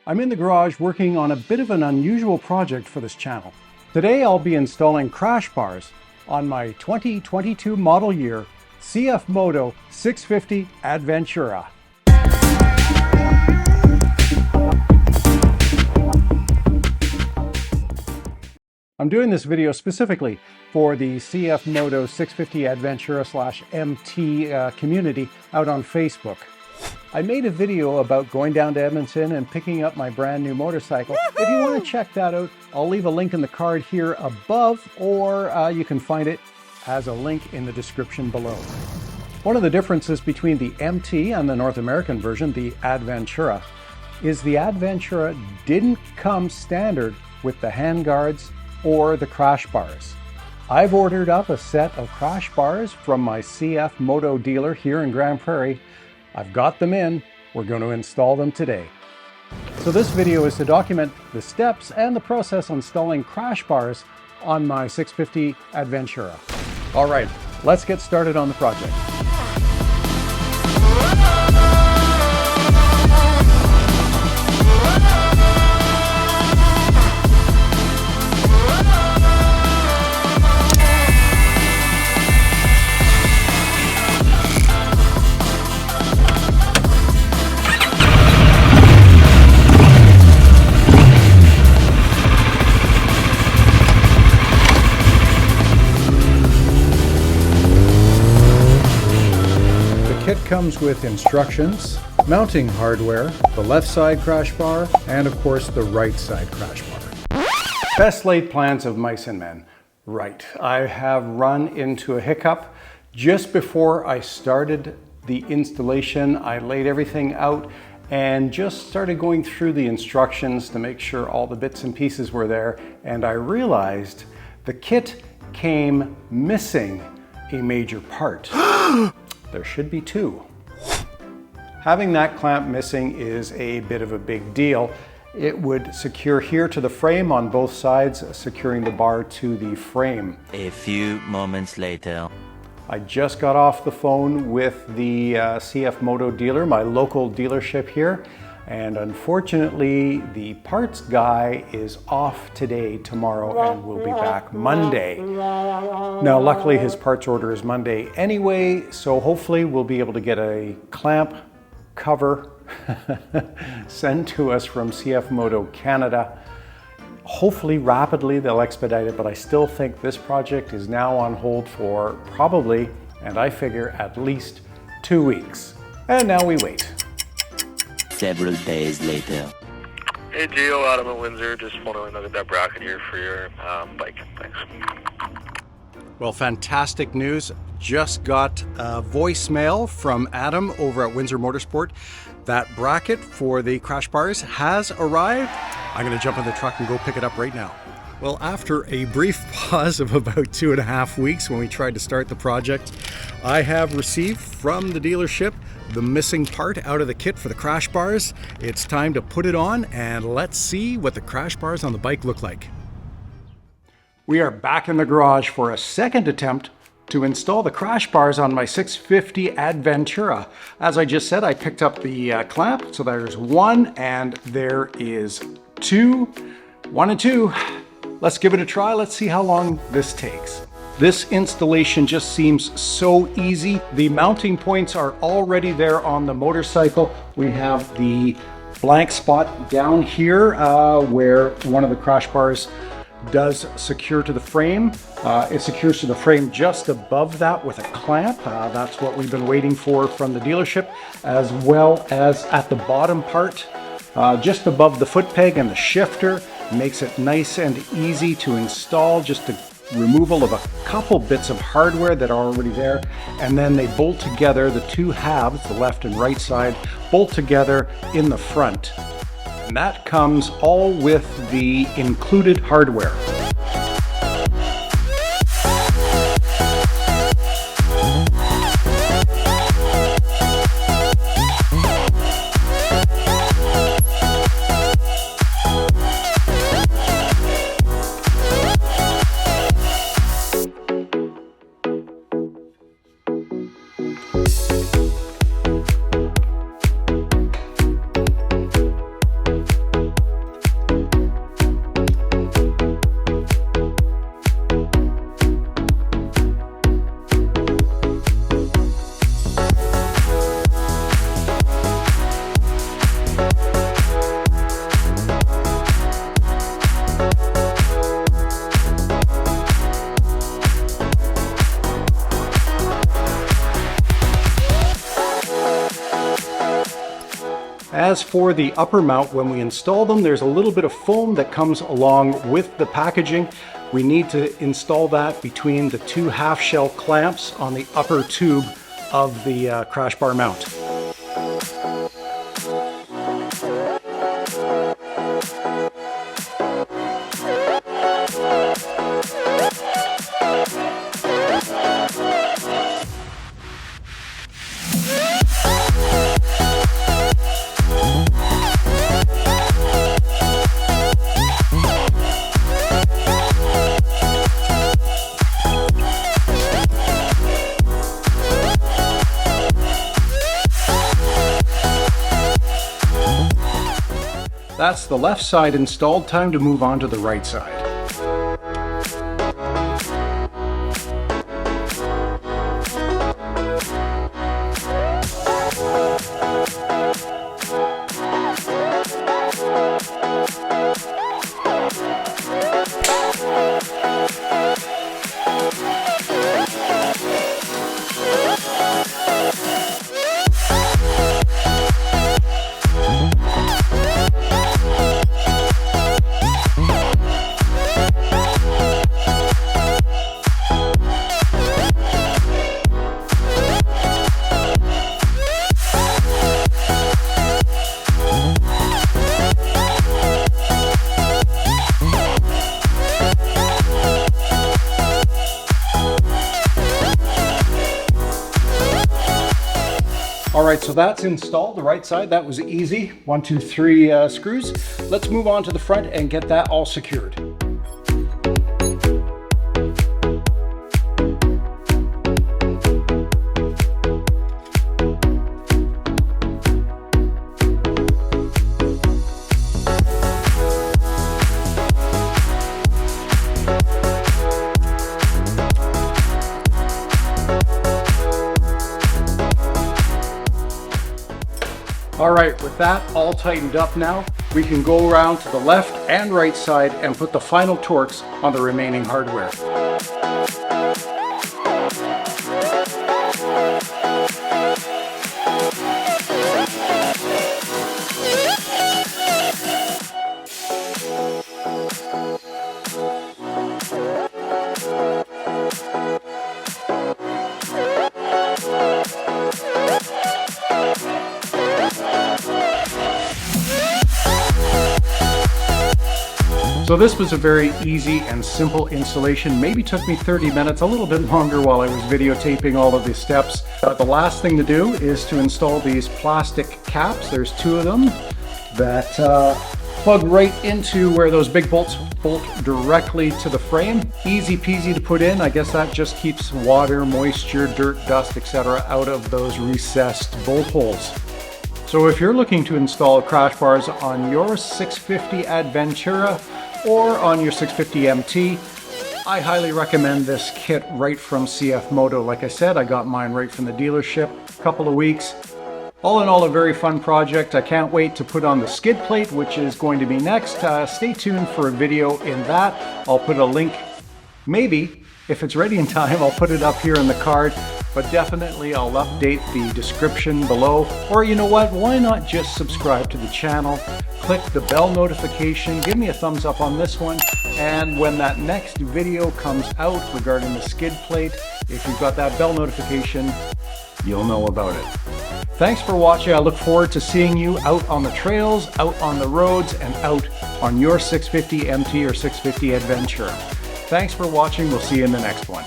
I'm in the garage working on a bit of an unusual project for this channel. Today I'll be installing Crashbars on my 2022 model year CFMoto 650 Adventura. I'm doing this video specifically for the CFMoto 650 Adventura / MT community out on Facebook. I made a video about going down to Edmonton and picking up my brand new motorcycle. Woohoo! If you want to check that out, I'll leave a link in the card here above, or you can find it as a link in the description below. One of the differences between the MT and the North American version, the Adventura, is the Adventura didn't come standard with the handguards or the Crashbars. I've ordered up a set of Crashbars from my CFMoto dealer here in Grand Prairie. I've got them in. We're going to install them today. So this video is to document the steps and the process of installing Crashbars on my 650 Adventura. All right, let's get started on the project. The kit comes with instructions, mounting hardware, the left side crash bar, and of course the right side crash bar. Best laid plans of mice and men. Right, I have run into a hiccup. Just before I started the installation, I laid everything out and just started going through the instructions to make sure all the bits and pieces were there, and I realized the kit came missing a major part. There should be two. Having that clamp missing is a bit of a big deal. It would secure here to the frame on both sides, securing the bar to the frame. A few moments later. I just got off the phone with the CFMoto dealer, my local dealership here, and unfortunately the parts guy is off today, tomorrow, and will be back Monday. Now luckily his parts order is Monday anyway, so hopefully we'll be able to get a clamp cover sent to us from CFMoto Canada. Hopefully rapidly they'll expedite it, but I still think this project is now on hold for probably, and I figure at least 2 weeks. And now we wait. Several days later. Hey Gio, Adam at Windsor, just following look at that bracket here for your bike. Thanks. Well, fantastic news. Just got a voicemail from Adam over at Windsor Motorsport. That bracket for the Crashbars has arrived. I'm going to jump in the truck and go pick it up right now. Well, after a brief pause of about 2.5 weeks when we tried to start the project, I have received from the dealership the missing part out of the kit for the Crashbars. It's time to put it on and let's see what the Crashbars on the bike look like. We are back in the garage for a second attempt to install the Crashbars on my 650 Adventura. As I just said, I picked up the clamp, so there's one and there is two. 1 and 2. Let's give it a try. Let's see how long this takes. This installation just seems so easy. The mounting points are already there on the motorcycle. We have the blank spot down here where one of the Crashbars does secure to the frame. It secures to the frame just above that with a clamp. That's what we've been waiting for from the dealership, as well as at the bottom part, just above the foot peg and the shifter. Makes it nice and easy to install, just the removal of a couple bits of hardware that are already there, and then they bolt together, the two halves, the left and right side, bolt together in the front. And that comes all with the included hardware. As for the upper mount, when we install them, there's a little bit of foam that comes along with the packaging. We need to install that between the two half shell clamps on the upper tube of the CrashBar mount. That's the left side installed. Time to move on to the right side. All right, so that's installed, the right side. That was easy. 1, 2, 3 screws. Let's move on to the front and get that all secured. All right, with that all tightened up now, we can go around to the left and right side and put the final torques on the remaining hardware. So this was a very easy and simple installation. Maybe took me 30 minutes, a little bit longer while I was videotaping all of the steps. The last thing to do is to install these plastic caps. There's 2 of them that plug right into where those big bolts bolt directly to the frame. Easy peasy to put in. I guess that just keeps water, moisture, dirt, dust, etc. out of those recessed bolt holes. So if you're looking to install CrashBars on your 650 Adventura or on your 650 MT, I highly recommend this kit right from CFMoto. Like I said, I got mine right from the dealership, a couple of weeks. All in all, a very fun project. I can't wait to put on the skid plate, which is going to be next. Stay tuned for a video in that. I'll put a link, maybe, if it's ready in time, I'll put it up here in the card. But definitely I'll update the description below. Or you know what, why not just subscribe to the channel, click the bell notification, give me a thumbs up on this one, and when that next video comes out regarding the skid plate, if you've got that bell notification, you'll know about it. Thanks for watching. I look forward to seeing you out on the trails, out on the roads, and out on your 650 MT or 650 Adventura. Thanks for watching. We'll see you in the next one.